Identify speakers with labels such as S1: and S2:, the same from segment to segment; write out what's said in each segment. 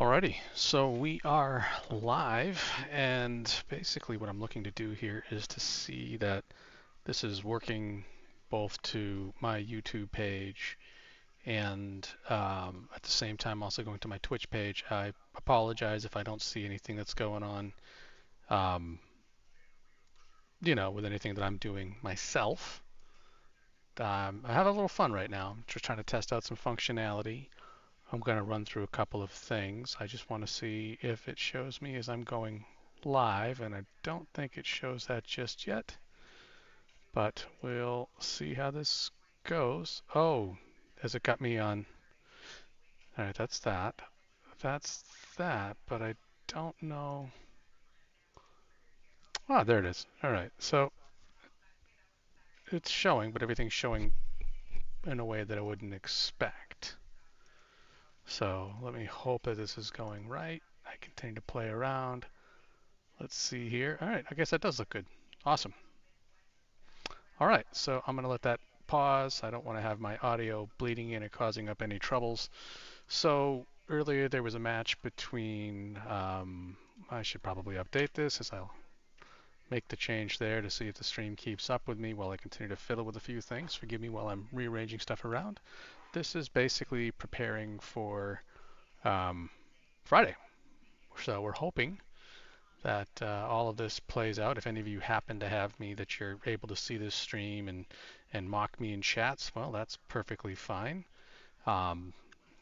S1: Alrighty, so we are live, and basically what I'm looking to do here is to see that this is working both to my YouTube page and at the same time also going to my Twitch page. I apologize if I don't see anything that's going on, um, with anything that I'm doing myself. I have a little fun right now. I'm just trying to test out some functionality. I'm going to run through a couple of things. I just want to see if it shows me as I'm going live, and I don't think it shows that just yet, but we'll see how this goes. Oh, has it got me on? All right, that's that. That's that, but I don't know. Ah, there it is. All right, so it's showing, but everything's showing in a way that I wouldn't expect. So let me hope that this is going right. I continue to play around. Let's see here. All right, I guess that does look good. Awesome. All right, so I'm going to let that pause. I don't want to have my audio bleeding in and causing up any troubles. So earlier there was a match between, I should probably update this as I'll make the change there to see if the stream keeps up with me while I continue to fiddle with a few things. Forgive me while I'm rearranging stuff around. This is basically preparing for Friday. So we're hoping that all of this plays out. If any of you happen to have me that you're able to see this stream and mock me in chats, well, that's perfectly fine. Um,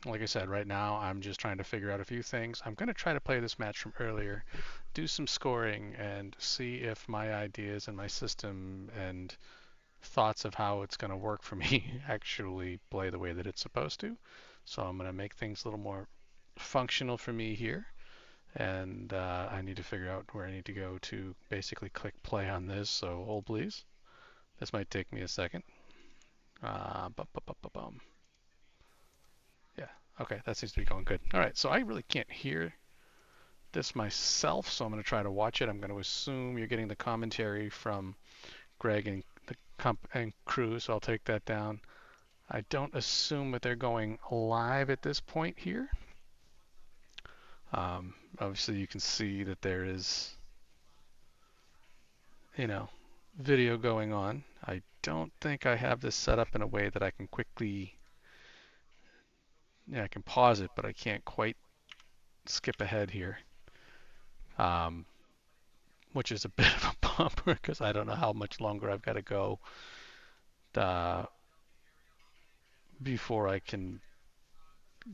S1: like I said, right now I'm just trying to figure out a few things. I'm going to try to play this match from earlier, do some scoring, and see if my ideas and my system and thoughts of how it's going to work for me actually play the way that it's supposed to. So I'm going to make things a little more functional for me here, and I need to figure out where I need to go to basically click play on this. So hold please. This might take me a second. Bum. Yeah, okay, that seems to be going good. All right, so I really can't hear this myself, so I'm going to try to watch it. I'm going to assume you're getting the commentary from Greg and the and crew, so I'll take that down. I don't assume that they're going live at this point here. Obviously, you can see that there is, video going on. I don't think I have this set up in a way that I can quickly, I can pause it, but I can't quite skip ahead here, um, which is a bit of a bummer because I don't know how much longer I've got to go uh, before I can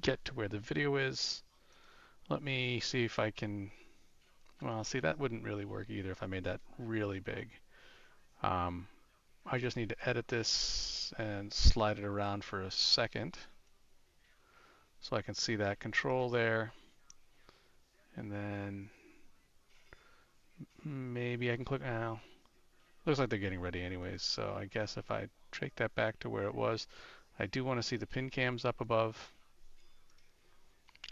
S1: get to where the video is. Let me see if I can, well, see, that wouldn't really work either if I made that really big. Um, I just need to edit this and slide it around for a second so I can see that control there. And then maybe I can click now. Looks like they're getting ready anyways, so I guess if I take that back to where it was, I do want to see the pin cams up above.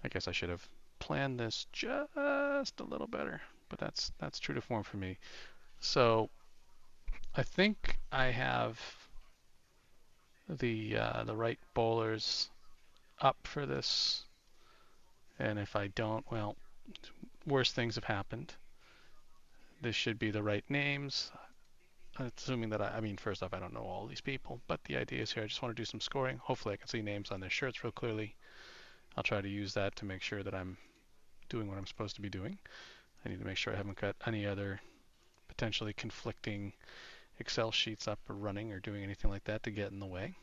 S1: I guess I should have planned this just a little better, but that's true to form for me. So I think I have the right bowlers up for this, and if I don't, well, worse things have happened. This should be the right names. Assuming that I mean, first off, I don't know all these people, but the idea is here, I just want to do some scoring. Hopefully I can see names on their shirts real clearly. I'll try to use that to make sure that I'm doing what I'm supposed to be doing. I need to make sure I haven't got any other potentially conflicting Excel sheets up or running or doing anything like that to get in the way.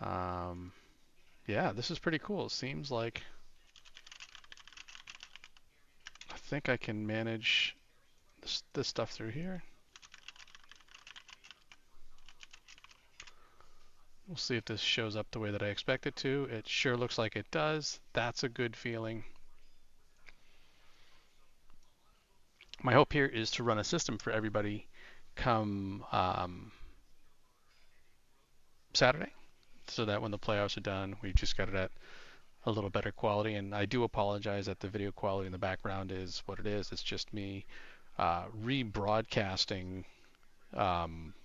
S1: Yeah, this is pretty cool. It seems like I think I can manage this stuff through here. We'll see if this shows up the way that I expect it to. It sure looks like it does. That's a good feeling. My hope here is to run a system for everybody come Saturday, so that when the playoffs are done, we've just got it at a little better quality. And I do apologize that the video quality in the background is what it is. It's just me rebroadcasting, um,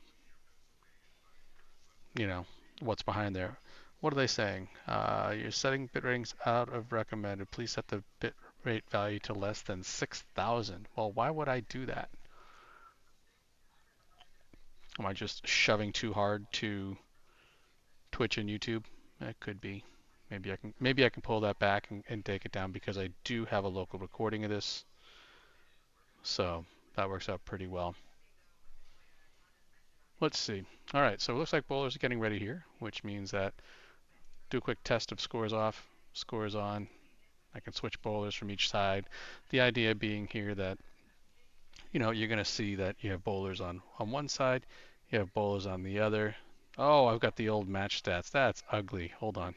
S1: what's behind there. What are they saying? You're setting bit ratings out of recommended. Please set the bit rate value to less than 6,000. Well, why would I do that? Am I just shoving too hard to Twitch and YouTube? It could be. Maybe I can pull that back and take it down because I do have a local recording of this. So that works out pretty well. Let's see. All right, so it looks like bowlers are getting ready here, which means that do a quick test of scores off, scores on. I can switch bowlers from each side. The idea being here that you're going to see that you have bowlers on one side, you have bowlers on the other. Oh, I've got the old match stats. That's ugly. Hold on.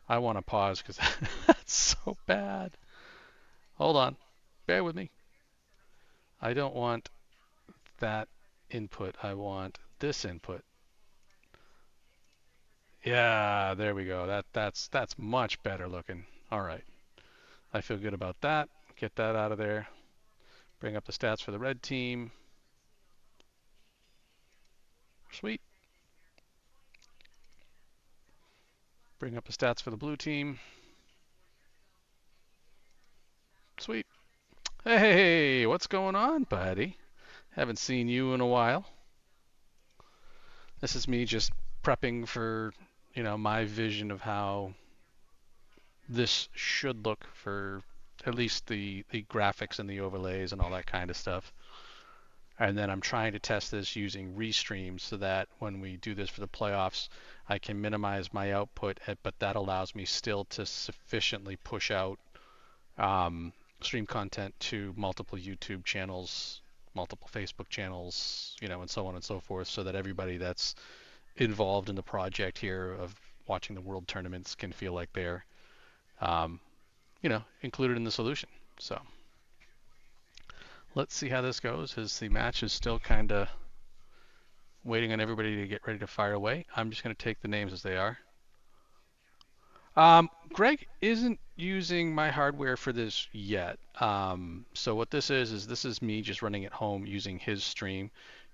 S1: I want to pause because that's so bad. Hold on. Bear with me. I don't want that input. I want this input. Yeah, there we go. That's much better looking. All right. I feel good about that. Get that out of there. Bring up the stats for the red team. Sweet. Bring up the stats for the blue team. Sweet. Hey, what's going on, buddy? Haven't seen you in a while. This is me just prepping for, my vision of how this should look for at least the graphics and the overlays and all that kind of stuff. And then I'm trying to test this using Restream so that when we do this for the playoffs, I can minimize my output, but that allows me still to sufficiently push out stream content to multiple YouTube channels, multiple Facebook channels, and so on and so forth, so that everybody that's involved in the project here of watching the world tournaments can feel like they're, included in the solution. So let's see how this goes as the match is still kind of waiting on everybody to get ready to fire away. I'm just going to take the names as they are. Greg isn't using my hardware for this yet. So what this is this is me just running at home using his stream,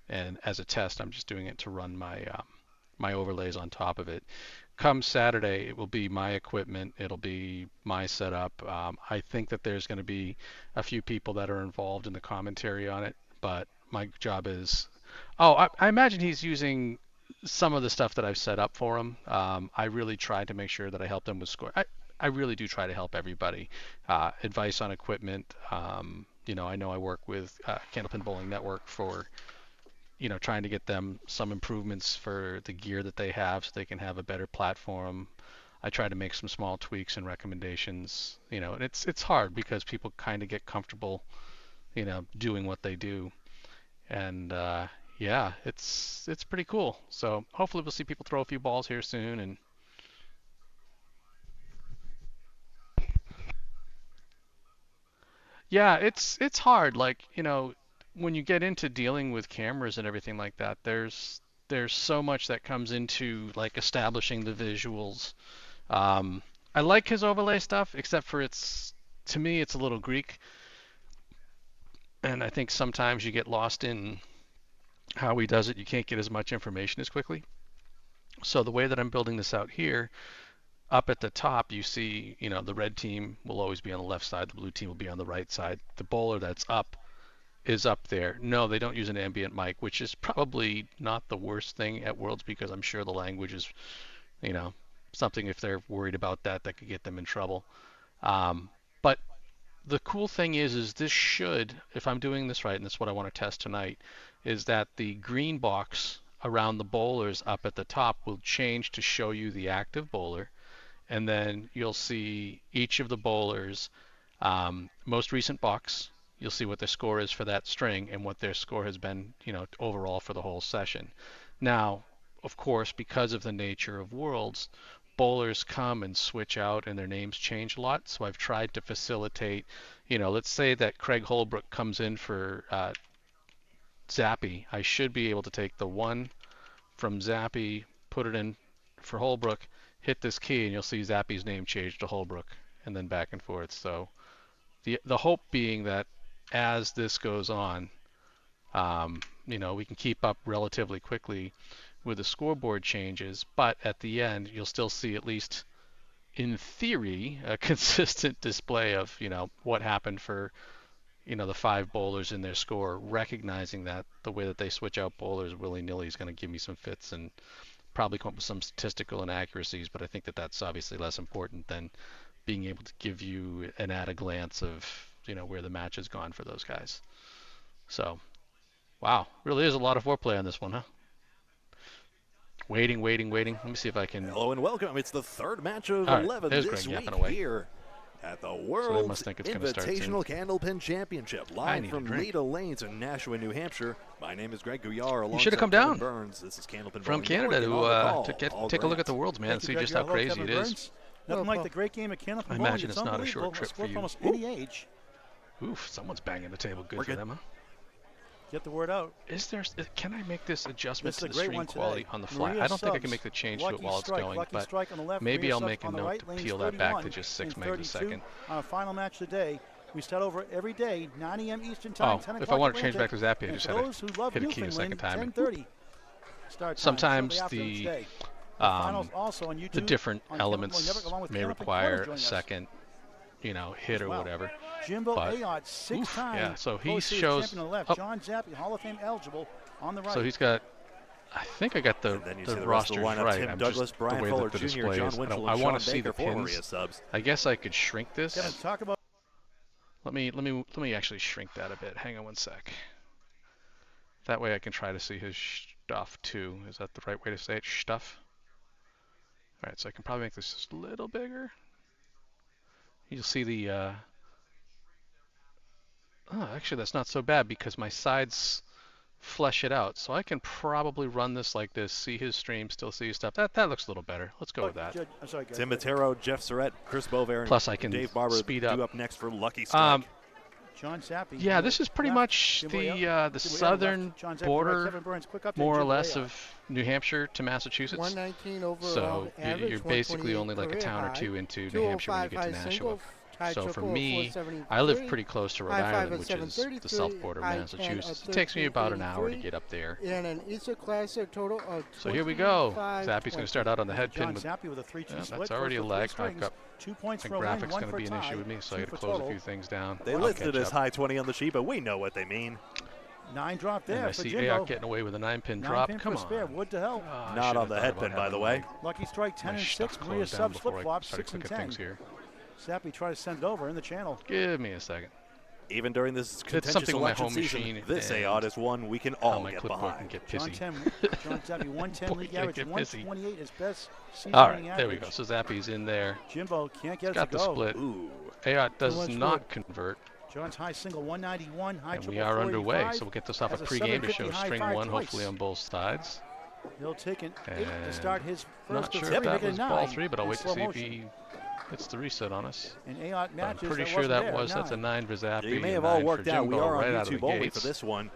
S1: and as a test, I'm just doing it to run my overlays on top of it. Come Saturday, it will be my equipment. It'll be my setup. I think that there's going to be a few people that are involved in the commentary on it, but my job is. Oh, I imagine he's using some of the stuff that I've set up for him. I really try to make sure that I help them with score. I really do try to help everybody. Advice on equipment. I know I work with Candlepin Bowling Network for trying to get them some improvements for the gear that they have so they can have a better platform. I try to make some small tweaks and recommendations, and it's hard because people kind of get comfortable, doing what they do. And yeah, it's pretty cool. So hopefully we'll see people throw a few balls here soon. And yeah, it's hard. Like, when you get into dealing with cameras and everything like that, there's so much that comes into like establishing the visuals. I like his overlay stuff, except for to me it's a little Greek, and I think sometimes you get lost in how he does it. You can't get as much information as quickly. So the way that I'm building this out here, up at the top, you see, the red team will always be on the left side, the blue team will be on the right side. The bowler that's up is up there. No, they don't use an ambient mic, which is probably not the worst thing at Worlds because I'm sure the language is, you know, something if they're worried about that could get them in trouble. But the cool thing is this should, if I'm doing this right, and that's what I want to test tonight, is that the green box around the bowlers up at the top will change to show you the active bowler, and then you'll see each of the bowlers most recent box. You'll see what their score is for that string and what their score has been, overall for the whole session. Now, of course, because of the nature of Worlds, bowlers come and switch out and their names change a lot. So I've tried to facilitate, let's say that Craig Holbrook comes in for Zappy. I should be able to take the one from Zappy, put it in for Holbrook, hit this key, and you'll see Zappy's name change to Holbrook, and then back and forth. So the hope being that as this goes on, we can keep up relatively quickly with the scoreboard changes, but at the end you'll still see, at least in theory, a consistent display of, what happened for, the 5 bowlers in their score, recognizing that the way that they switch out bowlers willy-nilly is going to give me some fits and probably come up with some statistical inaccuracies, but I think that that's obviously less important than being able to give you an at-a-glance of, where the match has gone for those guys. So, wow, really is a lot of foreplay on this one, huh? Waiting. Let me see if I can...
S2: Hello and welcome. It's the third match of 11 this week here at the World Invitational Candlepin Championship, live from Leda Lanes in Nashua, New Hampshire. My name is Greg Guyar.
S1: You should have come down
S2: Burns. This is Candlepin
S1: from Canada to take a look at the Worlds, man, and see just how crazy it is.
S3: Nothing like the great game of Candlepin.
S1: I imagine it's not a short trip for you.
S3: Almost any age.
S1: Oof, someone's banging the table. Good for them, huh?
S3: Get the word out.
S1: Can I make this adjustment to the stream quality on the fly? I don't think I can make the change to it while it's going, but maybe I'll make a note to peel that back to just 6 megs a second.
S3: Our final match today. We start over every day, 9 a.m. Eastern Time, 10 o'clock.
S1: If I want to change back to Zappy, I just had to hit a key a second time. Sometimes the different elements may require a second, hit or whatever.
S3: Jimbo Ayotte, 6-time.
S1: Yeah, so he shows.
S3: John Zappy, Hall of Fame eligible on the right.
S1: So he's got. I think I got the rosters right. I'm
S2: Douglas,
S1: just
S2: Brian
S1: the way
S2: Fuller
S1: that the
S2: Jr.,
S1: display
S2: John
S1: is.
S2: Winchell,
S1: I want
S2: and
S1: to see the
S2: Baker
S1: pins. I guess I could shrink this.
S3: Talk about.
S1: Let me actually shrink that a bit. Hang on one sec. That way I can try to see his stuff too. Is that the right way to say it? Stuff. All right, so I can probably make this just a little bigger. You'll see the. Oh, actually, that's not so bad because my sides flesh it out. So I can probably run this like this, see his stream, still see his stuff. That looks a little better. Let's go with that.
S2: Tim Matero, Jeff Surratt, Chris Bover,
S1: plus I can
S2: Dave Barber
S1: speed up.
S2: Up next for Lucky Strike.
S3: John Zappy.
S1: Yeah, this is pretty much the southern border, more or less, of New Hampshire to Massachusetts.
S4: 119 overall
S1: so
S4: average,
S1: you're basically only like a town or two into New Hampshire when you get to Nashua. So for me, I live pretty close to Rhode Island, which is the south border of Massachusetts. It takes me about an hour to get up there.
S4: And an Easter class, a total of
S1: so here we go. Zappy's going to start out on the head pin.
S3: With a 3-2 split.
S1: That's already a leg. I've got
S3: 2 points
S1: my graphics going to be an issue with me, so I got to close a few things down.
S2: They listed as high 20 on the sheet, but we know what they mean.
S3: 9 drop there.
S1: And I see Ayotte getting away with a 9-pin drop. Come on.
S3: Spare. Wood to hell.
S2: Not on the head pin, by the way.
S3: Lucky Strike 10 and 6. Maria subs flip flop 6 and 10. Zappy tried to send it over in the channel.
S1: Give me a second.
S2: Even during this contentious election season, this Ayotte is one we can all get behind.
S1: Get pissy.
S3: John Zappy 110 league average, 128 is best.
S1: All right, there we go. So Zappy's in there.
S3: Jimbo can't get it
S1: got
S3: to
S1: the
S3: go.
S1: split. Ayotte does not convert.
S3: John's high single 191, high
S1: and we are underway, so we'll get this off a pregame to show string 1 hopefully on both sides.
S3: He'll take an 8 to start his first.
S1: Not sure if that was ball 3, but I'll wait to see if he hits the reset on us.
S3: I'm
S1: pretty sure that's a 9 for Zappy.
S2: You may have all worked out. We are on YouTube only for this one.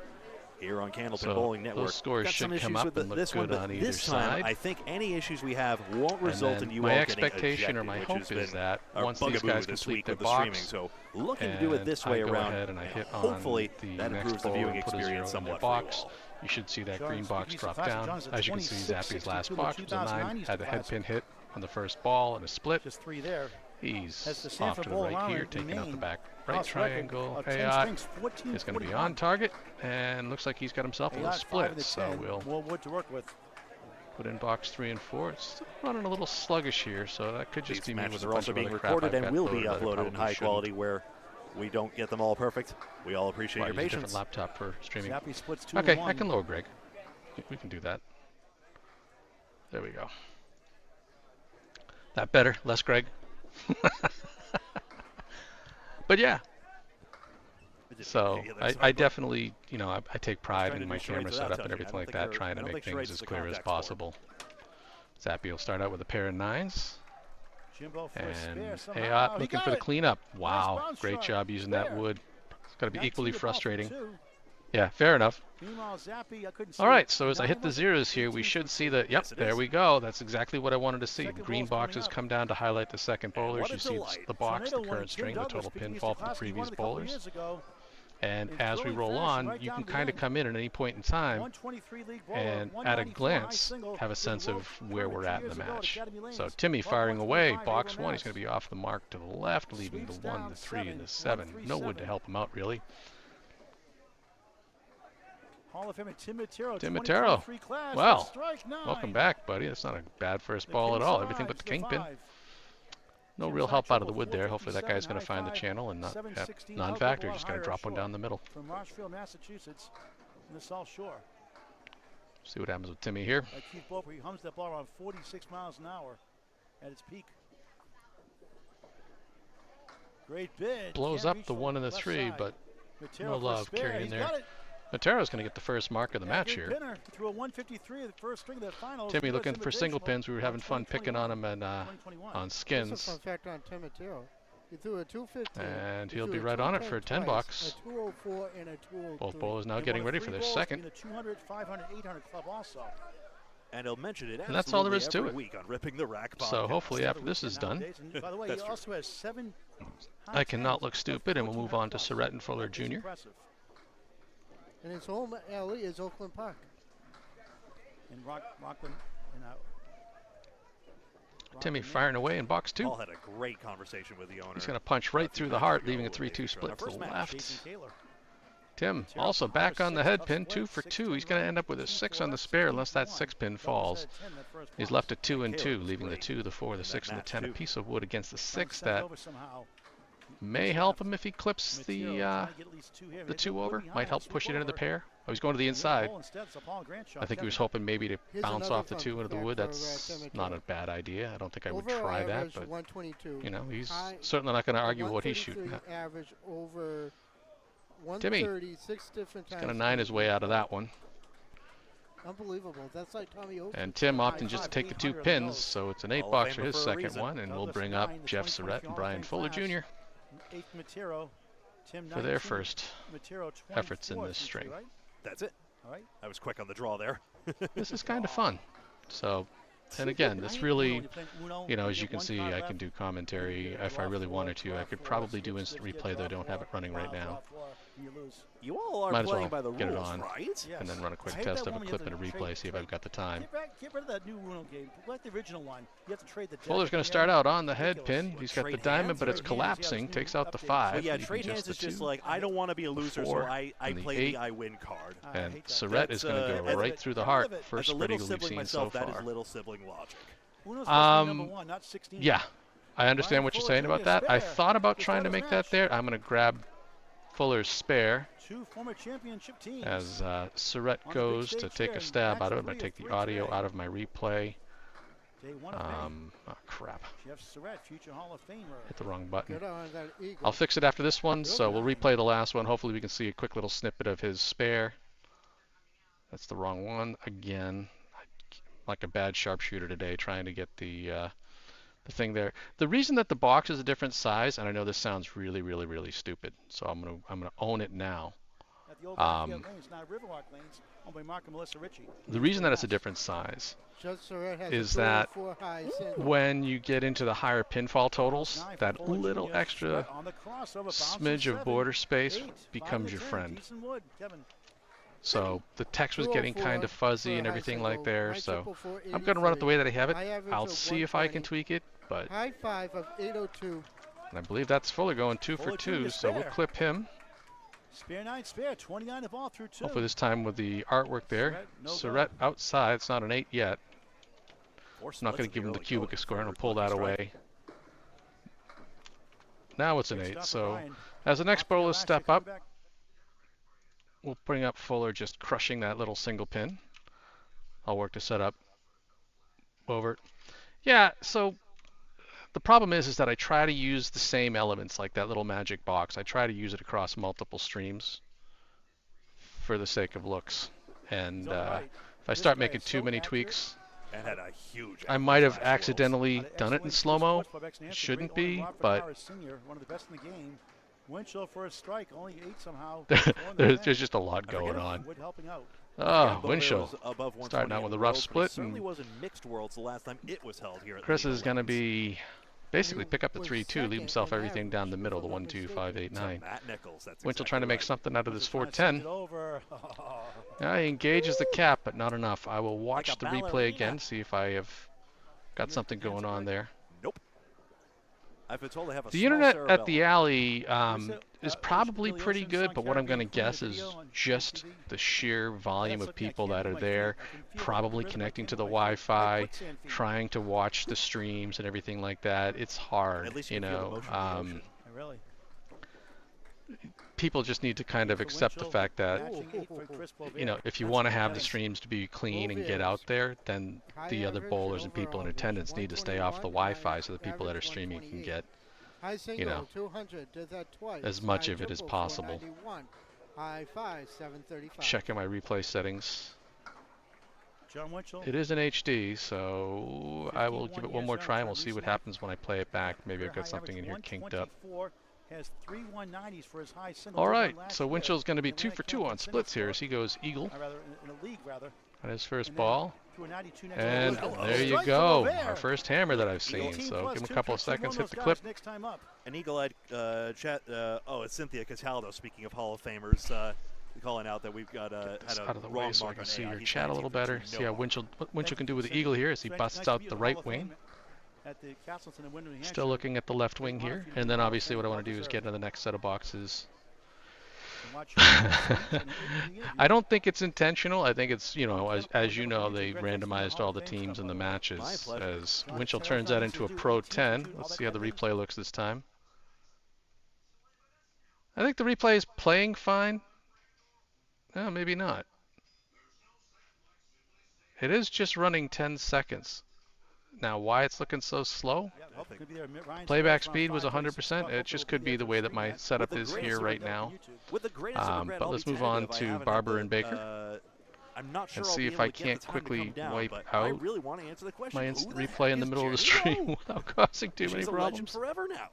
S2: Here on Candlepin Bowling Network.
S1: Those scores should come up and look good on either side.
S2: I think any issues we have won't result in you all
S1: getting
S2: ejected.
S1: My expectation or my hope is that once these guys complete their box,
S2: so looking to do it this way around,
S1: and I hit
S2: hopefully
S1: on
S2: that improves the viewing experience somewhat.
S1: Box. You should see that green box drop down. As you can see, Zappy's last box was a 9, had the head pin hit on the first ball and a split.
S3: Just 3 there.
S1: He's off to the right here, taking out the back right triangle. Ayotte is going to be on target, and looks like he's got himself a little split. So we'll
S3: more wood to work with.
S1: Put in box 3 and 4. It's still running a little sluggish here, so that could just be me with a bunch
S2: also
S1: of
S2: being
S1: other
S2: recorded
S1: crap
S2: and will be uploaded in high quality where we don't get them all perfect. We all appreciate your patience.
S1: A different laptop for streaming.
S3: Splits 2
S1: okay, I can lower Greg. We can do that. There we go. That better? Less Greg? But yeah. So I definitely, I take pride in my camera setup and everything like that, trying to make things as clear as possible. Zappy will start out with a pair of 9s. And Ayotte looking for the cleanup. Wow, great job using that wood. It's got to be equally frustrating. Yeah, fair enough. All right, so as I hit the zeros here, we should see the, yep, there we go. That's exactly what I wanted to see. The green boxes come down to highlight the second bowlers. You see the box, the current string, the total pinfall from the previous bowlers. And as we roll on, you can kind of come in at any point in time and at a glance have a sense of where we're at in the match. So Timmy firing away, box 1, he's going to be off the mark to the left, leaving the 1, the 3, and the 7. No wood to help him out, really.
S3: Hall of Famer Tim Matero.
S1: Tim Matero. Well, welcome back, buddy. That's not a bad first ball at all. Everything but the kingpin. No real help out of the wood there. Hopefully that guy's going to find the channel and not non-factor. Just going to drop one down the middle.
S3: From Marshfield, Massachusetts, in the South Shore.
S1: See what happens with Timmy here.
S3: Keith Boper, he hums that ball around 46 miles an hour at its peak. Great bid.
S1: Blows up the 1 and the 3, but no love carrying there. Matero's going to get the first mark of the match here. Timmy looking for single pins. We were having fun picking on him and on skins.
S4: Fun fact on Tim Matero. He threw a 250.
S1: And he'll be right on it for 10 bucks.
S4: A 204 and a 203.
S1: Both bowlers now getting ready for their second.
S3: 200, 500, 800 club also.
S2: And he'll mention it.
S1: And that's all there is to it.
S2: On Ripping the Rack
S1: so hopefully after this is done,
S3: by the way, he also has 7
S1: I cannot look stupid, and we'll move on to Surratt and Fuller Jr.
S4: And his home alley is Oakland Park.
S3: In Rockland.
S1: Timmy firing away in box 2.
S2: Paul had a great conversation with the owner.
S1: He's going to punch right through the heart, leaving a 3-2 split to the left. Tim also back on the head pin, 2 for 2. He's going to end up with a 6 on the spare unless that 6 pin falls. He's left a 2 and 2, leaving the 2, the 4, the 6, and the 10. A piece of wood against the 6 that may help him if he clips the 2 over. Might help push it into the pair. Oh, he's going to the inside. I think he was hoping maybe to bounce off the 2 into the wood. That's not a bad idea. I don't think I would try that, but you know, he's certainly not going to argue what he's shooting at. Timmy, he's going to 9 his way out of that one.
S4: Unbelievable. That's like Tommy Oates.
S1: And Tim opting just to take the 2 pins, so it's an 8 bucks for his second one, and we'll bring up Jeff Surratt and Brian Fuller Jr. for their first efforts in this string.
S2: That's it. I was quick on the draw there.
S1: This is kind of fun. So, and again, this really, you know, as you can see, I can do commentary. If I really wanted to, I could probably do instant replay, though I don't have it running right now.
S2: You all are
S1: Might as well
S2: playing by the
S1: get
S2: rules,
S1: it on,
S2: right?
S1: and then run a quick test of a clip and a replay, see if I've got the time.
S3: Get rid of that new Uno game. Like the original one. You have to trade the
S1: Fuller's going to start out on the head pin. He's got the diamond, but it's collapsing. Takes out the 5.
S2: Well, yeah, trade hands is just like, I don't want to be a loser, so I play the I win card.
S1: And Surratt is going to go right through the heart. First spread eagle we've seen so far.
S2: That is little sibling logic.
S1: Yeah, I understand what you're saying about that. I thought about trying to make that there. I'm going to grab Fuller's spare as Surratt goes to take a stab out of it. I'm going to take the audio out of my replay. Oh, crap. Hit the wrong button. I'll fix it after this one, so we'll replay the last one. Hopefully we can see a quick little snippet of his spare. That's the wrong one again. Like a bad sharpshooter today, trying to get the thing there. The reason that the box is a different size, and I know this sounds really, really, really stupid, so I'm gonna own it now. The reason that it's a different size is that when you get into the higher pinfall totals, that little extra smidge of border space becomes your friend. So the text was getting kind of fuzzy and everything like there, so I'm going to run it the way that I have it. I'll see if I can tweak it, but
S4: high 5 of 802.
S1: And I believe that's Fuller going 2 for 2, so we'll clip him.
S3: Spare 9, spare 29 the ball through 2.
S1: Hopefully this time with the artwork there. Surratt outside, it's not an 8 yet. I'm not going to give him the cubic score, and I'll pull that away. Now it's an 8, so as the next bowlers step up, we'll bring up Fuller just crushing that little single pin. I'll work to set up over. Yeah, so the problem is that I try to use the same elements, like that little magic box. I try to use it across multiple streams for the sake of looks. And if I start making too many tweaks, I might have accidentally done it in slow-mo. Shouldn't be, but
S3: Winchell for a strike, only 8 somehow.
S1: There's just a lot going on. Oh, Winchell starting out with a rough split. And
S2: wasn't mixed worlds the last time it was held here.
S1: Chris is going to be basically pick up the 3-2, leave himself everything down the middle, the 1-2, 5, 8, 9. Winchell trying to make something out of this 410. He engages the cap, but not enough. I will watch the replay again, see if I have got something going on there.
S2: Nope. I've been told they have a
S1: the internet at the alley is probably pretty good, but what I'm going to guess is just the sheer volume of people that are there, probably connecting to the Wi-Fi, trying to watch the streams and everything like that. It's hard, you know. People just need to kind of accept the fact that, you know, if you want to have the streams to be clean and get out there, then the other bowlers and people in attendance need to stay off the Wi-Fi so the people that are streaming can get, you know, as much of it as possible. Checking my replay settings. It is in HD, so I will give it one more try and we'll see what happens when I play it back. Maybe I've got something in here kinked up. All right, so Winchell's going to be 2 for 2 on splits here as he goes eagle on his first ball. And there you go, our first hammer that I've seen. So give him a couple of seconds, hit the clip.
S2: An eagle-eyed chat. Oh, it's Cynthia Cataldo. Speaking of Hall of Famers, calling out that we've got had a
S1: out of the way so I can see your chat a little better. See how what Winchell can do with the eagle here as he busts out the right wing. Still looking at the left wing here, and then obviously what I want to do is get into the next set of boxes. I don't think it's intentional. I think it's, you know, as you know, they randomized all the teams in the matches. As Winchell turns that into a Pro 10. Let's see how the replay looks this time. I think the replay is playing fine. No, maybe not. It is just running 10 seconds. Now, why it's looking so slow? Playback speed was 100%. It just could be the way that my setup is here right now. But let's move on to Barber and Baker and see if I can't quickly wipe out my instant replay in the middle of the stream without causing too many problems.
S2: Forever now.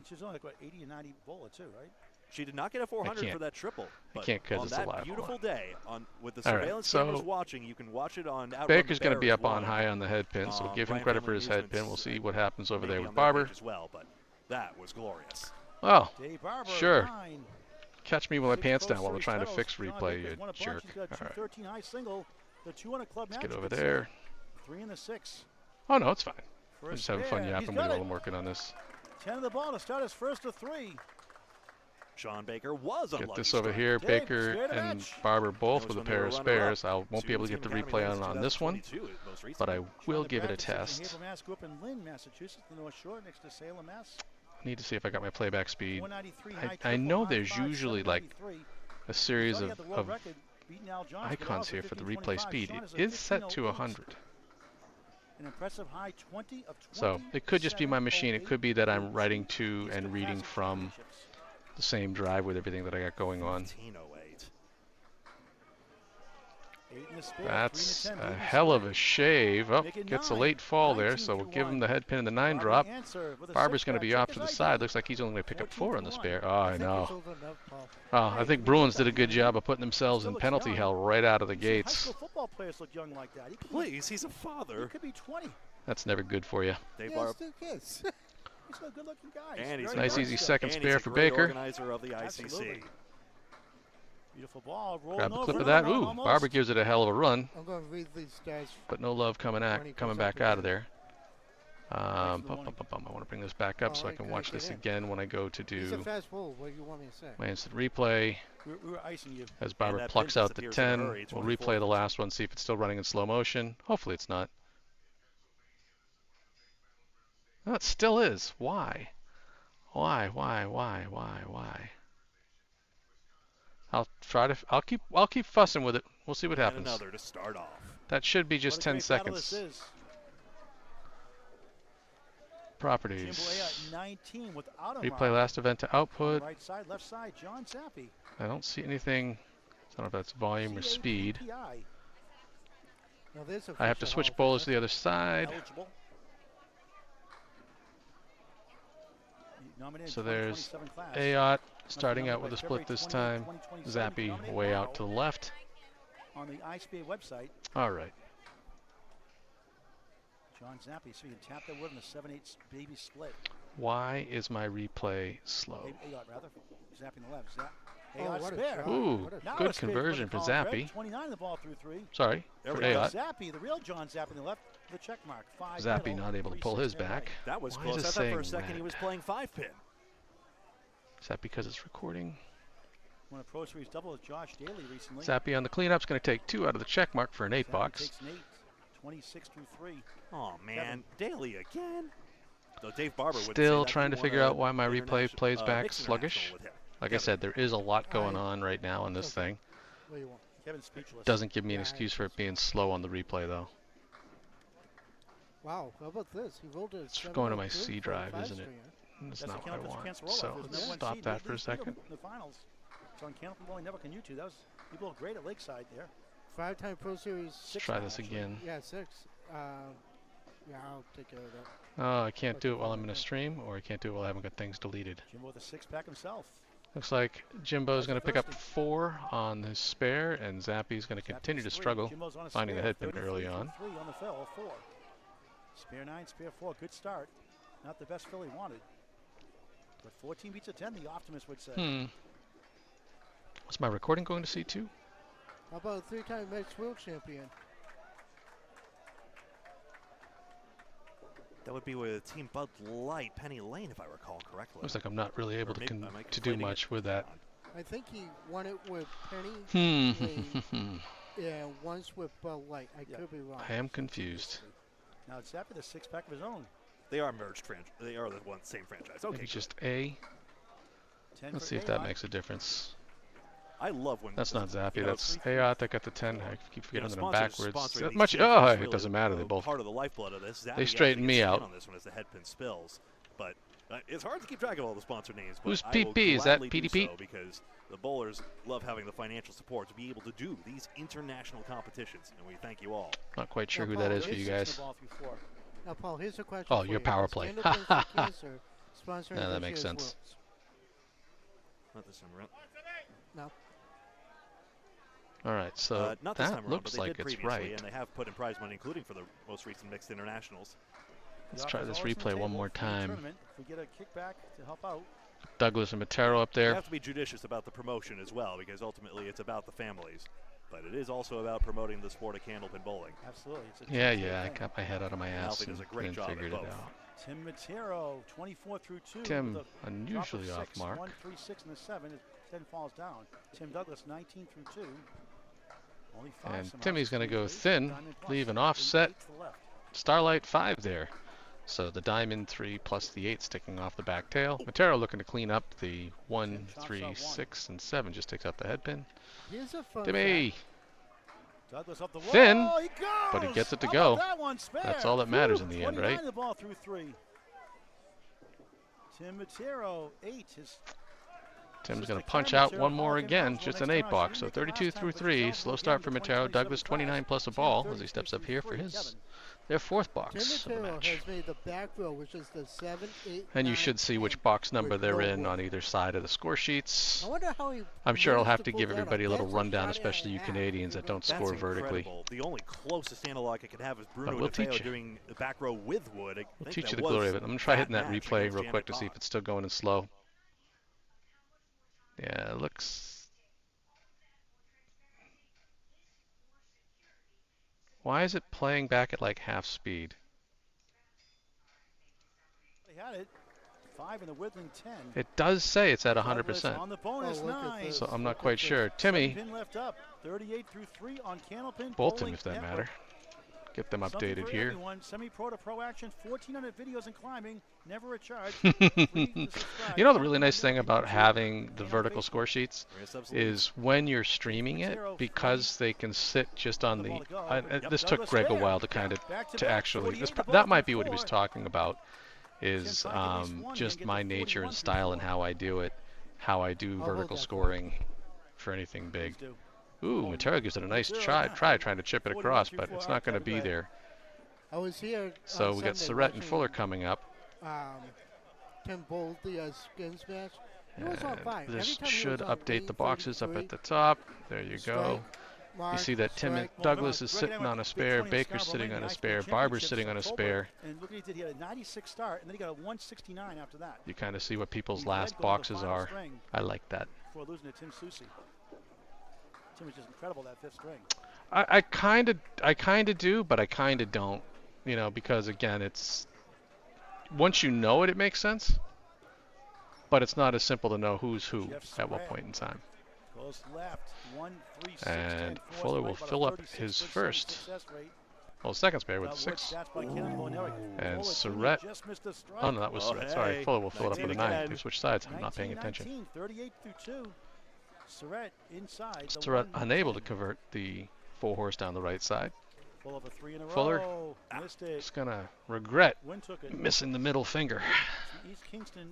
S3: She's only like what, 80 or 90 bowler too, right?
S2: She did not get a 400 for that triple.
S1: I can't because it's a live one.
S2: Beautiful day, with the surveillance cameras watching, you can watch it on.
S1: Baker's going to be up on high on the head pin, so we'll give him credit for his head pin. We'll see what happens over there with Barber.
S2: As well, but that was glorious.
S1: Well, sure. Catch me with my pants down while we're trying to fix replay, you jerk. All right. Let's get over there. Oh no, it's fine. I'm just having fun yapping while I'm working on this.
S3: 10 of the ball to start his first of 3.
S2: Sean Baker was unlucky.
S1: Get this over here. Baker and Barber both with a pair of spares. I won't be able to get the replay on this one, but I will give it a test. I need to see if I got my playback speed. I know there's usually like a series of icons here for the replay speed. It is set to 100. So it could just be my machine. It could be that I'm writing to and reading from the same drive with everything that I got going on. That's a hell of a shave. Oh, gets a late fall there, so we'll give him the head pin and the 9 drop. Barber's going to be off to the side. Looks like he's only going to pick up 4 on the spare. Oh, I know. Oh, I think Bruins did a good job of putting themselves in penalty hell right out of the gates.
S2: Please, he's a father.
S3: He could be 20.
S1: That's never good for you.
S3: He has 2 kids. He's a good-looking guy.
S2: And he's
S1: nice, easy second spare for Baker.
S2: Organizer of the ICC.
S3: Beautiful ball.
S1: Grab a clip of that. Ooh, Barber gives it a hell of a run.
S4: I'm going to read these guys.
S1: But no love coming back out of there. I want to bring this back up so I can watch this again when I go to do my instant replay. As Barber plucks out the 10, we'll replay the last one, see if it's still running in slow motion. Hopefully it's not. No, it still is. Why? Why? I'll keep fussing with it. We'll see what happens.
S2: Another to start off.
S1: That should be just 10 seconds. Properties. Replay last event to output.
S3: Right side, left side, John Sappy.
S1: I don't see anything. I don't know if that's volume or speed. I have to switch bowlers to the other side. So there's Ayotte starting out with a split this time. Zappy way out to the left.
S3: On the iSpeed website.
S1: All right.
S3: John Zappi, so you can tap that wood in the 7/8 baby split.
S1: Why is my replay slow?
S3: Rather. Zappy on the left.
S1: Spare. Ooh, good conversion for Zappy.
S3: 29 the ball through 3.
S1: Sorry, for Ayot.
S3: Zappy, the real John Zappy on the left, the check mark.
S1: Zappy not able to pull his back.
S2: That was close. I thought for a second he was playing 5-pin.
S1: Is that because it's recording?
S3: Won a Pro Series double with Josh Daly recently.
S1: Zappy on the cleanup's going to take 2 out of the check mark for an 8 box.
S3: Takes an 8, 26 through 3.
S2: Oh man, Daly again. So Dave Barber
S1: still trying to figure out why my replay plays back sluggish. Like I said, there is a lot going on right now on this thing. Doesn't give me an excuse for it being slow on the replay though.
S4: Wow, how about this? He rolled it.
S1: It's going to my C drive, isn't it? That's not what I want. So let's stop that for a second.
S3: The finals. So on Candlepin Bowling Network on YouTube, that was people look great at Lakeside there.
S4: 5-time Pro Series.
S1: Let's try this again.
S4: Yeah, 6. Yeah, I'll take care of that.
S1: Oh, I can't do it while I'm in a stream, or I can't do it while I haven't got things deleted.
S3: Jimbo with a 6-pack himself.
S1: Looks like Jimbo's going to pick up 4 on his spare, and Zappy's going to continue to struggle finding the headpin early on.
S3: 3 on the fill, 4. Spare 9, spare 4, good start. Not the best fill he wanted. But 14 beats a 10, the optimist would say.
S1: Was my recording going to C2?
S4: How about a 3-time Mets World Champion?
S2: That would be with Team Bud Light, Penny Lane, if I recall correctly.
S1: Looks like I'm not really able to do much with that.
S4: I think he won it with Penny Lane, and once with Bud Light. I could be wrong.
S1: I am confused.
S3: Now it's Zappy, the 6-pack of his own.
S2: They are merged franchise. They are the same franchise. Okay,
S1: maybe just A. Let's see if that makes a difference.
S2: I love when
S1: that's not Zappy. That's Ayot that got the 10. I keep forgetting them backwards. That much. Oh, it doesn't matter. They both.
S2: Part of the lifeblood of this.
S1: They straighten me out
S2: on this one as the headpin spills, but it's hard to keep track of all the sponsor names.
S1: Who's PP? Is that PDP?
S2: So because the bowlers love having the financial support to be able to do these international competitions, and we thank you all.
S1: Not quite sure who that is for you guys.
S4: Now, Paul, here's a question.
S1: Oh, your power play.
S4: Yeah,
S1: that makes sense.
S2: Not this time around.
S4: No.
S1: All right, so
S2: not
S1: that looks like it's right.
S2: And they have put in prize money, including for the most recent mixed internationals.
S1: Let's try this replay one more time.
S3: If we get a kickback to help out.
S1: Douglas and Matero up there.
S2: You have to be judicious about the promotion as well, because ultimately it's about the families. But it is also about promoting the sport of candlepin bowling.
S3: Absolutely.
S1: Yeah, I got my head out of my ass
S2: and
S1: figured it out.
S3: Tim Matero, 24 through 2.
S1: Tim, unusually off mark.
S3: 1, 3, 6 in the 7. 10 falls down. Tim Douglas, 19 through 2. Only 5.
S1: And Timmy's going to go thin, leave an offset. Starlight 5 there. So the diamond 3 plus the 8 sticking off the back tail. Matero looking to clean up the 1, 3, 6, and 7. Just takes out the headpin. Timmy! Thin, but he gets it to go. That's all that matters in the end, right?
S3: The ball through 3. Tim Matero, 8.
S1: Tim's going to punch out one more again, just an 8 box. So 32 through 3, slow start for Matero. Douglas 29 plus a ball as he steps up here for their 4th box of the match.
S4: Has made the back row, which is the 7, 8,
S1: and you should see which box number they're in on either side of the score sheets.
S4: I wonder how
S1: I'm sure I'll have to give everybody a little rundown, especially you Canadians that don't score vertically.
S2: The only closest analog I could have is Bruno DeFeo doing the back row with wood.
S1: We'll teach you the glory of it. I'm going to try hitting that replay real quick to see if it's still going in slow. Yeah, it looks... Why is it playing back at like half speed?
S3: They had it. 5 in the width and 10.
S1: It does say it's at 100%.
S3: On the bonus 9.
S1: So I'm not quite sure. Timmy,
S3: pin left up. 38 through 3 on Candlepin.
S1: Bolton, if that matter. Get them updated here.
S3: Semi-pro to pro action, 1,400 videos in climbing, never a charge.
S1: You know the really nice thing about having the vertical score sheets is when you're streaming it, because they can sit just on the... this took Greg a while to actually... that might be what he was talking about, is just my nature and style and how I do it, how I do vertical scoring for anything big. Ooh, Matero gives it a nice try trying to chip it across, but it's not going to be there.
S4: I was here.
S1: So we got Surrett and Fuller coming up.
S4: Tim bowled the skins match. He was on fire.
S1: This should update the boxes up at the top. There you go. You see that Tim Douglas is sitting on a spare, Baker's sitting on a spare, Barber's sitting on a spare.
S3: And look what he did. He had a 96 start, and then he got a 169 after that.
S1: You kind of see what people's last boxes are. I like that.
S3: Before losing to Tim Soucy. Tim was just incredible that 5th string.
S1: I kind of do, but I kind of don't. You know, because again, it's once you know it, it makes sense. But it's not as simple to know who's who at what point in time.
S3: Goes left, 1, 3, 6,
S1: and
S3: 10,
S1: Fuller will fill up his first, well, second spare with 6. And Surratt, oh no, that was Surratt. Sorry, Fuller will fill it up with a 9. They switch sides. I'm not paying attention.
S3: 38 through 2. Surratt inside.
S1: Surratt unable to convert the 4-horse down the right side.
S3: Fuller
S1: is going to regret missing the middle finger.
S3: East Kingston,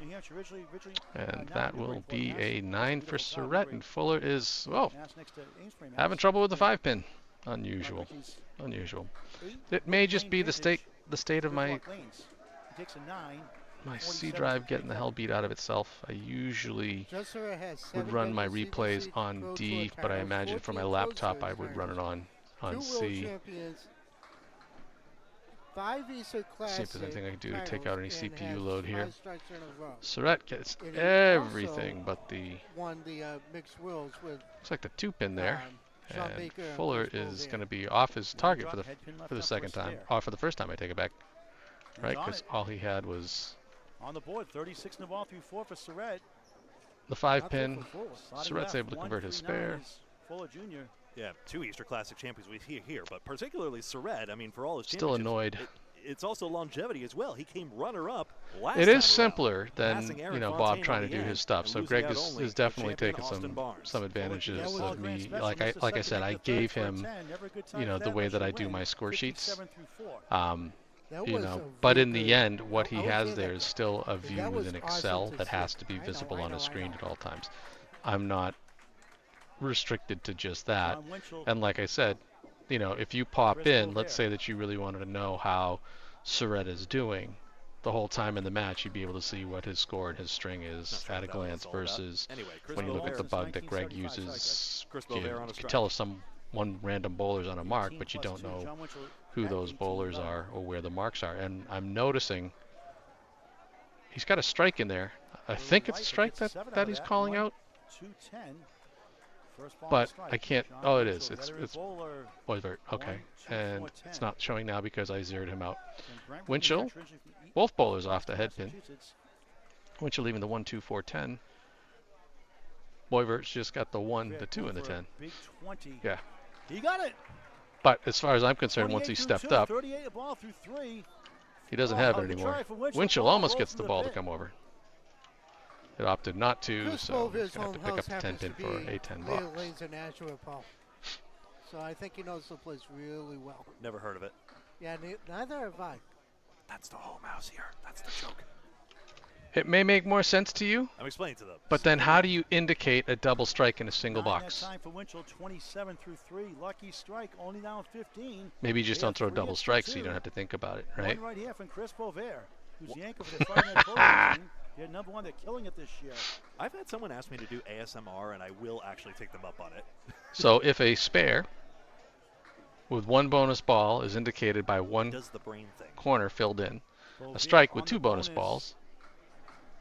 S3: New Hampshire, originally,
S1: and that will be a 9 for Surratt, and Fuller is, well, having trouble with the 5-pin. Unusual. Unusual. It may just be the state of my C drive getting the hell beat out of itself. I usually would run my replays on D, but I imagine for my laptop I would run it on C. See if there's anything I can do to take out any CPU load here. Surratt gets everything but the looks like the 2-pin there. And Fuller is going to be off his target for the second time. Or for the first time, I take it back. Right, because all he had was
S3: on the board, 36 in the ball through 4 for Surratt.
S1: The 5-pin. Surratt's able to convert his spare.
S3: Fuller Jr.
S2: Yeah, 2 Easter Classic champions we hear here, but particularly Surratt. I mean, for all his
S1: still annoyed.
S2: It's also longevity as well. He came runner-up last
S1: It is simpler than Bob trying to do his stuff. So Greg is definitely taking some advantages of me. Like I said, I gave him the way that I do my score sheets. But in the end, what he has there is still a view within Excel that has to be visible on his screen at all times. I'm not restricted to just that. And like I said, if you pop in, let's say that you really wanted to know how Surratt is doing the whole time in the match, you'd be able to see what his score and his string is at a glance versus when you look at the bug that Greg uses. You can tell if one random bowler's on a mark, but you don't know who those bowlers are or where the marks are. And I'm noticing he's got a strike in there. I think it's a strike that he's calling out. But I can't. Oh, it is. It's Boisvert. Okay, and it's not showing now because I zeroed him out. Winchell, both bowlers off the head pin. Winchell leaving the 1, 2, 4, 10. Boivert's just got the 1, the 2, and the 10. Yeah.
S3: He got it.
S1: But as far as I'm concerned, once he stepped up, he doesn't have it anymore. Winchell almost gets the ball to come over. It opted not to, so he's going to have to pick up the 10-pin for a 10 box.
S4: So I think he knows the place really well.
S2: Never heard of it.
S4: Yeah, neither have I.
S2: That's the home house here. That's the joke.
S1: It may make more sense to you.
S2: I'm explaining to them.
S1: But then how do you indicate a double strike in a single box?
S3: Time for Winchell, 27 through 3. Lucky strike, only down 15.
S1: Maybe you just don't throw double strikes so you don't have to think about it, right?
S3: One right here from Chris Bovair, who's the anchor for the Fighting Ed team. You're number 1. They're killing it this year.
S2: I've had someone ask me to do ASMR, and I will actually take them up on it.
S1: So if a spare with 1 bonus ball is indicated by 1 corner filled in, a strike with 2 bonus balls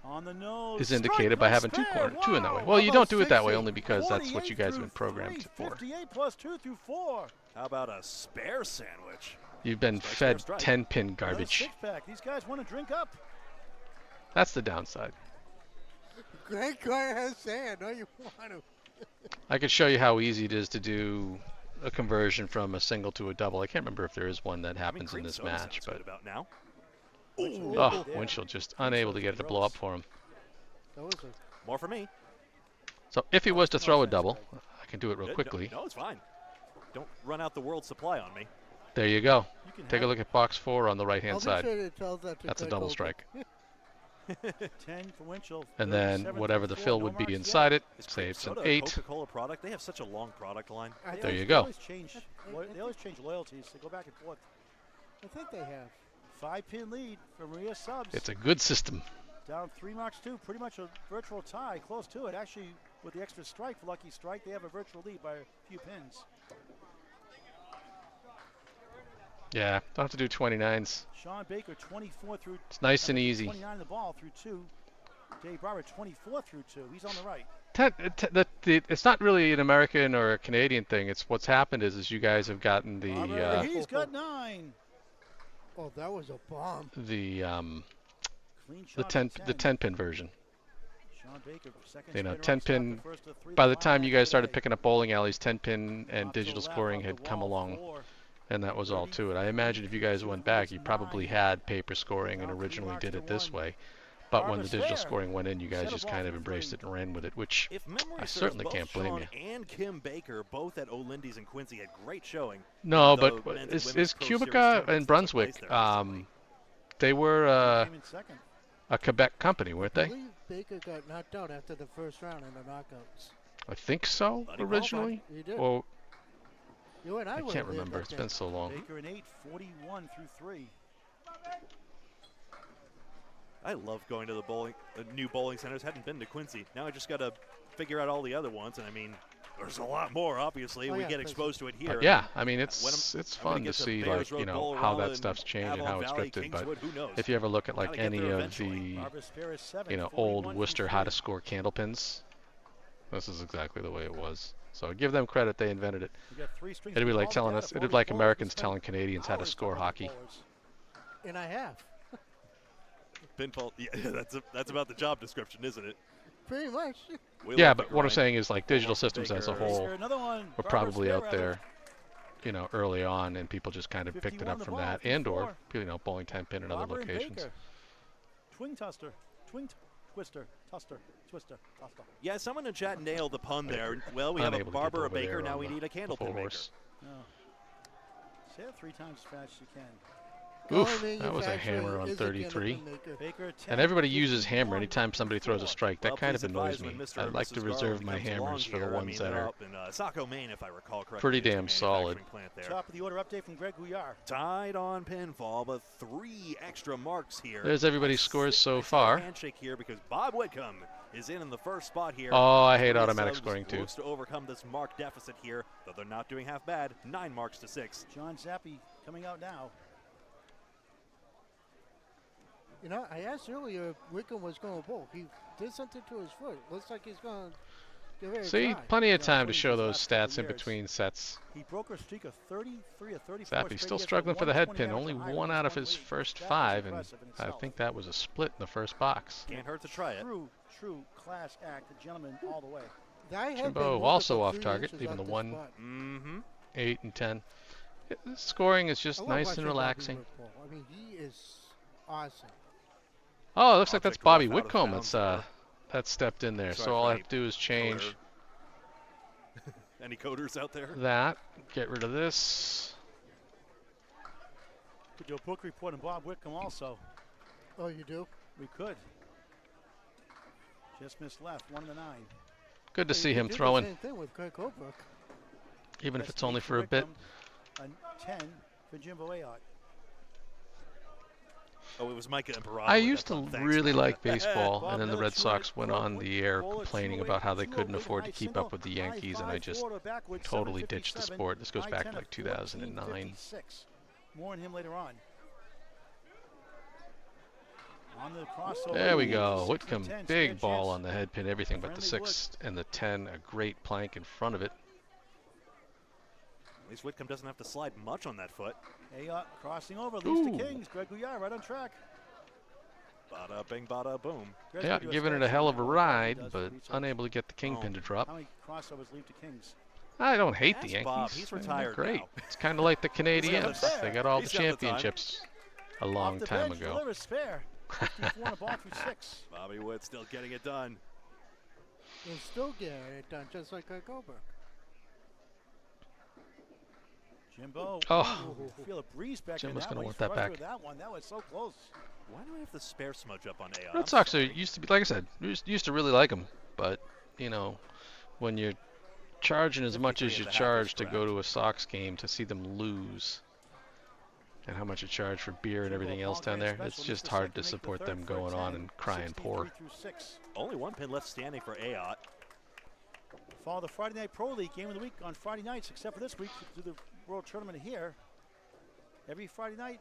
S3: on the nose
S1: is indicated by having 2 in that way. Well, you don't do it that way only because that's what you guys have been programmed for.
S3: 58 plus 2 through 4.
S2: How about a spare sandwich?
S1: You've been fed 10-pin garbage.
S3: These guys want to drink up.
S1: That's the downside.
S4: Greg Carter has sand. No, you want to.
S1: I could show you how easy it is to do a conversion from a single to a double. I can't remember if there is one that happens in this match, but
S2: about now.
S1: Oh, Winchell just unable to get it to blow up for him.
S2: More for me.
S1: So if he was to throw a double, I can do it real quickly.
S2: No, it's fine. Don't run out the world supply on me.
S1: There you go. Take a look at box 4 on the right-hand side. That's a double strike.
S3: 10 for Winchell.
S1: And then whatever the fill would be inside it, say it's an 8.
S2: Coca-Cola product. They have such a long product line.
S1: There you go.
S3: They always change loyalties. They go back and forth.
S4: I think they have.
S3: 5-pin lead for Maria Subs.
S1: It's a good system.
S3: Down 3 marks 2. Pretty much a virtual tie. Close to it. Actually, with the extra strike for Lucky Strike. They have a virtual lead by a few pins.
S1: Yeah, don't have to do 29s.
S3: Sean Baker 24 through.
S1: It's nice and easy.
S3: 29 the ball through 2. Dave Barber 24 through 2. He's on the right.
S1: It's not really an American or a Canadian thing. It's what's happened is you guys have gotten the.
S3: He's got 9.
S4: Oh, that was a bomb.
S1: The 10 pin version.
S3: Sean Baker,
S1: you know, 10 pin. By the time you guys started picking up bowling alleys, 10 pin and digital scoring had come along. And that was all to it. I imagine if you guys went back, you probably had paper scoring and originally did it this way. But when the digital scoring went in, you guys just kind of embraced it and ran with it, which I certainly can't blame you.
S2: And Kim Baker, both at O'Lindy's and Quincy, had great showing.
S1: No, but is Cubica and Brunswick, they were a Quebec company, weren't they?
S4: I believe Baker got knocked out after the first round in the knockouts.
S1: I think so, originally.
S4: He did.
S1: Well,
S4: you and I
S1: can't remember. It's been so long.
S3: Baker in 8:41 through 3.
S2: I love going to the new bowling centers. Hadn't been to Quincy. Now I just got to figure out all the other ones. And I mean, there's a lot more. Obviously, we get exposed to it here.
S1: But yeah, I mean, it's fun to see like how that stuff's changed and how it's scripted. But if you ever look at like any of the old Worcester how to score candle pins, this is exactly the way it was. So give them credit, they invented it. It'd be like telling us, it'd be like Americans telling Canadians how to score hockey.
S4: And I have.
S2: Pinfall, yeah, that's about the job description, isn't it?
S4: Pretty much.
S1: Yeah, but what I'm saying is like digital systems as a whole were probably out there, early on, and people just kind of picked it up from that, and/or bowling 10 pin in other locations.
S3: Twing Tuster, Twister, Tuster, Twister, Tuster.
S2: Yeah, someone in chat nailed the pun there. Well, we have a Barber, a Baker, now we need a candlepin maker.
S3: No. Say it 3 times as fast as you can.
S1: Oof, that was a hammer on 33. And everybody uses hammer anytime somebody throws a strike. That kind of annoys me. I like to reserve my hammers for the ones that are pretty damn solid.
S3: Top of the order update from Greg Gouillard.
S2: Tied on pinfall, but 3 extra marks here.
S1: There's everybody's scores so far.
S2: Handshake here because Bob Whitcomb is in the first spot here.
S1: Oh, I hate automatic scoring too.
S2: To overcome this mark deficit here, though they're not doing half bad. 9 marks to 6.
S3: John Zappi coming out now.
S4: You know, I asked earlier if Wickham was going to bowl. He did something to his foot. Looks like he's going to get very
S1: See,
S4: dry.
S1: plenty of time to show those stats in between sets.
S3: He broke a streak of 33 or 34.
S1: Zappy's still struggling for the head pin. Only 1 out of his first 5, and I think that was a split in the first box.
S2: Can't hurt to try it.
S3: True class act, the gentleman all the way.
S1: Jimbo also off target, leaving the 1, 8, and 10. The scoring is just nice and relaxing.
S4: I mean, he is awesome.
S1: Oh, it looks like that's Bobby Whitcomb that's stepped in there. So all I have to do is change.
S2: Any coders out there?
S1: That. Get rid of this.
S3: Could do a book report on Bob Whitcomb also.
S4: Oh, you do?
S3: We could. Just missed left, 1 to 9.
S1: Good to see him throwing.
S4: Same thing with Craig Holbrook.
S1: Even if it's only for a bit.
S3: A 10 for Jimbo Ayotte.
S2: Oh, it was Micah Imperato.
S1: I used to really like baseball, and then the Red Sox went on the air complaining about how they couldn't afford to keep up with the Yankees, and I just totally ditched the sport. This goes back to like 2009.
S3: More on him later on.
S1: There we go. Whitcomb, big ball on the head pin, everything but the 6 and the 10, a great plank in front of it.
S2: At least Whitcomb doesn't have to slide much on that foot.
S3: Ayotte crossing over, leads to Kings. Greg Gouillard right on track.
S2: Bada bing, bada boom.
S1: Yeah, giving it a hell of a ride, but unable to get the kingpin to drop.
S3: How many crossovers leave to Kings?
S1: I don't hate the Yankees.
S2: Bob. He's retired
S1: great.
S2: now.
S1: It's kind of like the Canadiens. They got all the championships a long time ago.
S3: Spare. 54 ball through 6.
S2: Bobby Witt still getting it done.
S4: He's still getting it done, just like Craig Holbrook.
S3: Jimbo.
S1: Oh,
S3: feel a breeze back
S1: Jimbo's
S3: going
S1: to want that back.
S3: That one. That was so close.
S2: Why do I have the spare smudge up on Ayotte?
S1: Red Sox used to be, like I said, used to really like them, but when you're charging as much as you charge to go to a Sox game to see them lose, and how much you charge for beer and everything else down there, it's just hard to support them going on and crying poor.
S2: Only 1 pin left standing for Ayotte.
S3: Follow the Friday Night Pro League Game of the Week on Friday nights, except for this week through the World Tournament here. Every Friday night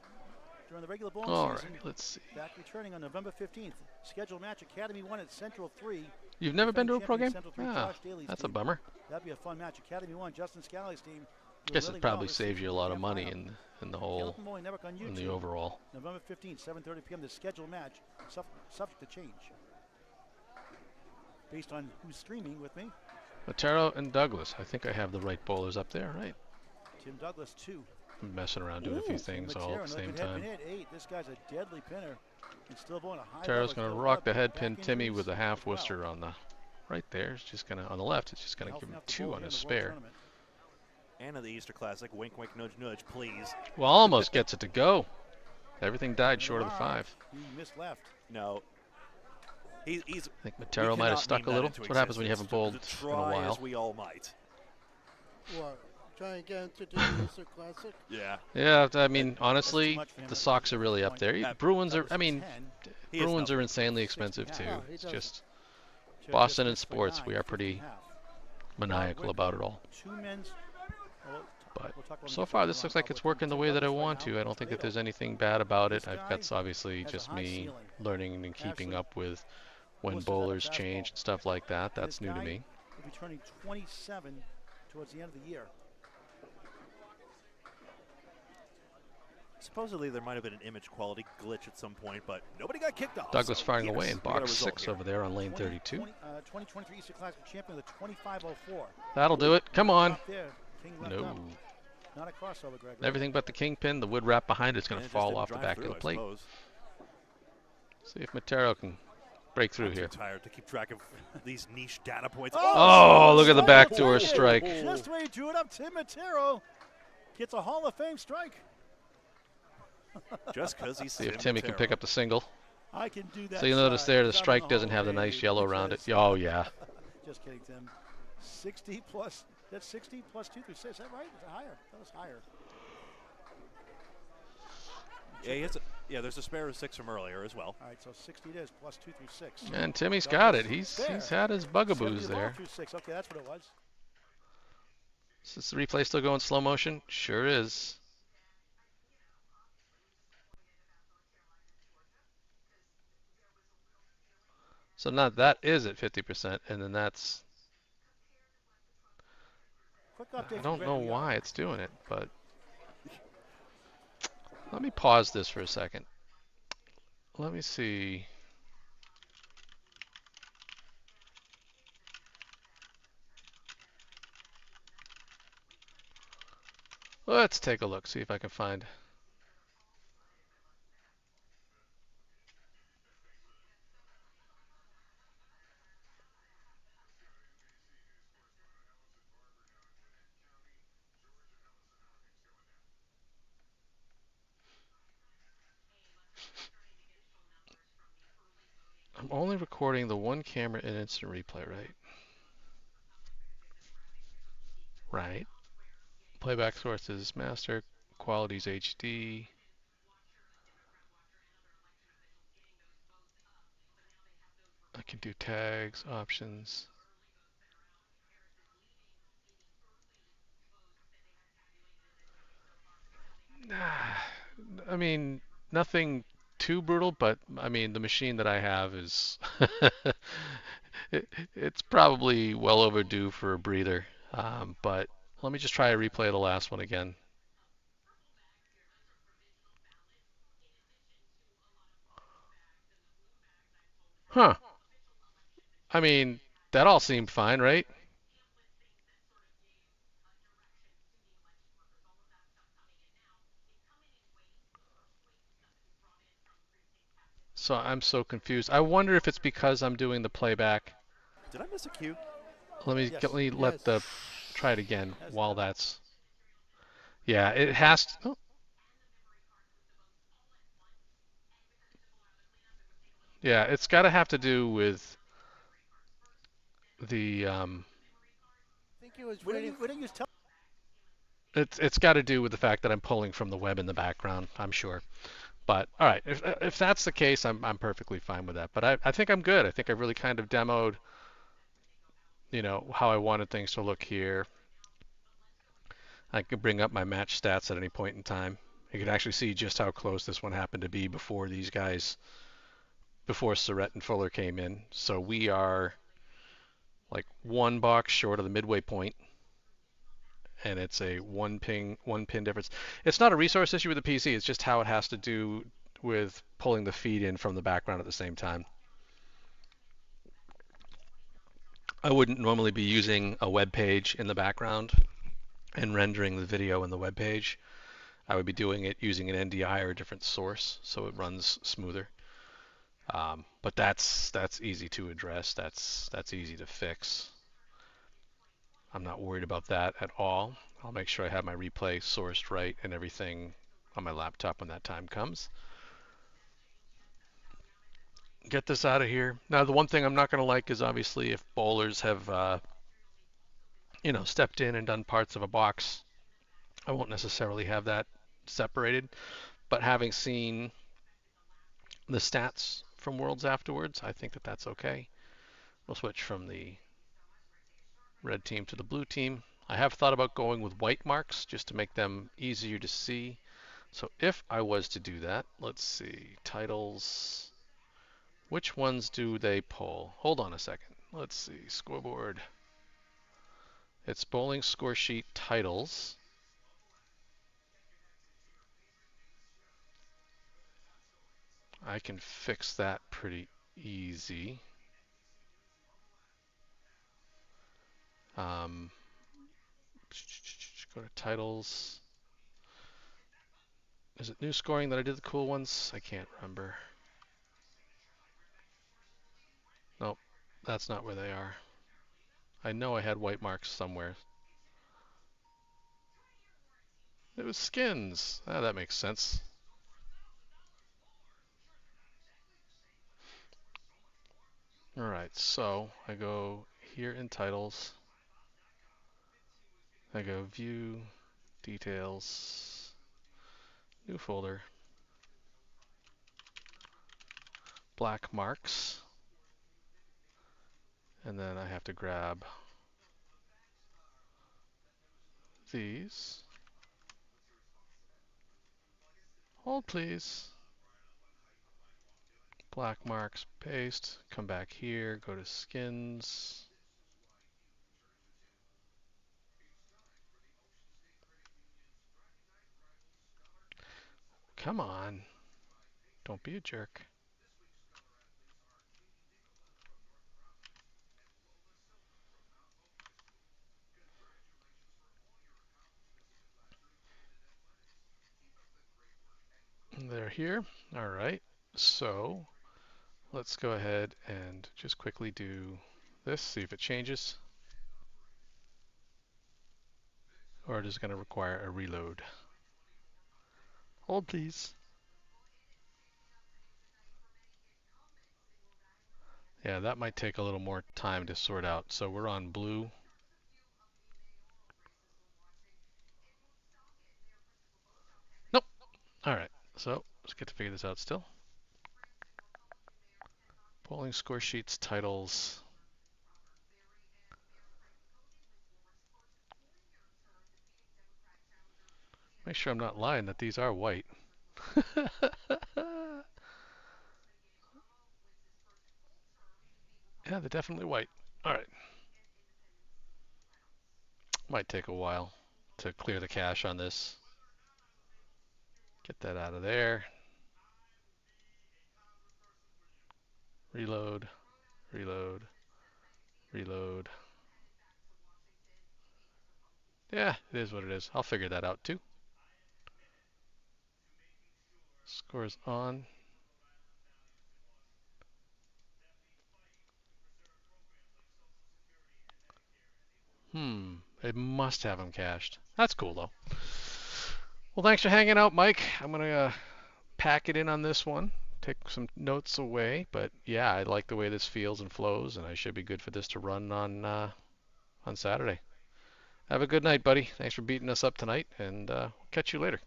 S3: during the regular bowling season.
S1: Alright, let's see.
S3: Back returning on November 15th. Scheduled match, Academy 1 at Central 3.
S1: You've never been to a pro game? Ah, that's a bummer.
S3: That'd be a fun match. Academy 1, Justin Scally's team.
S1: I guess it probably saves you a lot of money in the whole, in the overall.
S3: November 15th, 7:30 p.m. The scheduled match, subject to change. Based on who's streaming with me.
S1: Matero and Douglas. I think I have the right bowlers up there, right?
S3: Tim Douglas, 2.
S1: I'm messing around doing a few things all at the same time.
S3: Head 8. This guy's a deadly pinner. And still bowling a high.
S1: Matero's going to rock the head pin Timmy with a half Worcester on the right there. It's just going to, on the left, it's just going to give him 2 on his spare.
S2: And of the Easter Classic, wink, wink, nudge, nudge, please.
S1: Well, almost gets it to go. Everything died short of the 5.
S3: He missed left.
S2: No. I
S1: think Matero might have stuck a little. That's what happens when you haven't bowled in a while.
S2: As we all might.
S4: What? Try and get into the Easter Classic?
S2: Yeah.
S1: Yeah, I mean, honestly, the Sox are really up there. Bruins are, I mean, Bruins are insanely expensive too. It's just Boston and sports, we are pretty maniacal about it all. But so far, this looks like it's working the way that I want to. I don't think that there's anything bad about it. That's obviously just me learning and keeping up with when bowlers change and stuff like that. That's new to me.
S3: He'll be turning 27 towards the end of the year.
S2: Supposedly there might have been an image quality glitch at some point, but nobody got kicked off.
S1: Douglas firing away in box 6 over there on lane 32.
S3: 2023 Easter Classic champion with a 25.04.
S1: That'll do it. Come on. No.
S3: Not a crossover, Greg.
S1: Everything but the kingpin, the wood wrap behind it's going to fall off the back of the plate. See if Matero can break through here.
S2: I'm too tired to keep track of these niche data points.
S1: Oh, look at the backdoor strike.
S3: Just the way you drew it up, Tim Matero gets a Hall of Fame strike.
S2: Just because he's
S1: See if Timmy can pick up the single.
S3: I can do that.
S1: So you notice there the strike doesn't have the nice yellow around it. Oh, yeah.
S3: Just kidding, Tim. 60 plus, that's 60 plus 2 through 6. Is that right? Is that higher? That was higher.
S2: Yeah, there's a spare of 6 from earlier as well.
S3: All right, so 60 it is, plus 2 through 6.
S1: And Timmy's got it. He's had his bugaboos there.
S3: Through 6. Okay, that's what it was.
S1: Is this replay still going slow motion? Sure is. So now that is at 50%, and then that's... I don't know why it's doing it, but... Let me pause this for a second. Let me see... Let's take a look, see if I can find... I'm only recording the one camera in instant replay, right? Right. Playback sources, master, qualities HD. I can do tags, options. I mean, nothing too brutal, but I mean, the machine that I have is it's probably well overdue for a breather. But let me just try a replay of the last one again. Huh. I mean, that all seemed fine, right? So I'm so confused. I wonder if it's because I'm doing the playback.
S2: Did I miss a cue?
S1: Let me let the try it again while that's. Yeah, it has to. Oh. Yeah, it's got to have to do with the.
S4: I think he was waiting.
S1: It's got to do with the fact that I'm pulling from the web in the background, I'm sure. But all right, if that's the case, I'm perfectly fine with that. But I think I'm good. I think I really kind of demoed you know, how I wanted things to look here. I could bring up my match stats at any point in time. You can actually see just how close this one happened to be before these guys, before Surrett and Fuller came in. So we are like 1 box short of the midway point, and it's a one pin difference. It's not a resource issue with the PC. It's just how it has to do with pulling the feed in from the background at the same time. I wouldn't normally be using a web page in the background and rendering the video in the web page. I would be doing it using an NDI or a different source, so it runs smoother. But that's easy to address. That's easy to fix. I'm not worried about that at all. I'll make sure I have my replay sourced right and everything on my laptop when that time comes. Get this out of here. Now, the one thing I'm not going to like is obviously if bowlers have, you know, stepped in and done parts of a box. I won't necessarily have that separated, but having seen the stats from Worlds afterwards, I think that that's okay. We'll switch from the red team to the blue team. I have thought about going with white marks just to make them easier to see. So if I was to do that, let's see, titles, which ones do they pull? Hold on a second. Let's see, scoreboard. It's bowling score sheet titles. I can fix that pretty easy. Go to titles. Is it new scoring that I did the cool ones? I can't remember. Nope, that's not where they are. I know I had white marks somewhere. It was skins. Ah, that makes sense. Alright, so I go here in titles. I go view, details, new folder, black marks, and then I have to grab these. Hold please. Black marks, paste, come back here, go to skins. Come on. Don't be a jerk. They're here. All right. So let's go ahead and just quickly do this, see if it changes. Or it is going to require a reload. Hold please. Yeah, that might take a little more time to sort out. So we're on blue. Nope. All right. So let's get to figure this out still. Bowling score sheets, titles. Make sure I'm not lying that these are white. Yeah, they're definitely white. All right. Might take a while to clear the cache on this. Get that out of there. Reload, reload, reload. Yeah, it is what it is. I'll figure that out too. Scores on. It must have them cached. That's cool though. Well, thanks for hanging out, Mike. I'm gonna pack it in on this one. Take some notes away, but yeah, I like the way this feels and flows, and I should be good for this to run on Saturday. Have a good night, buddy. Thanks for beating us up tonight, and we'll catch you later.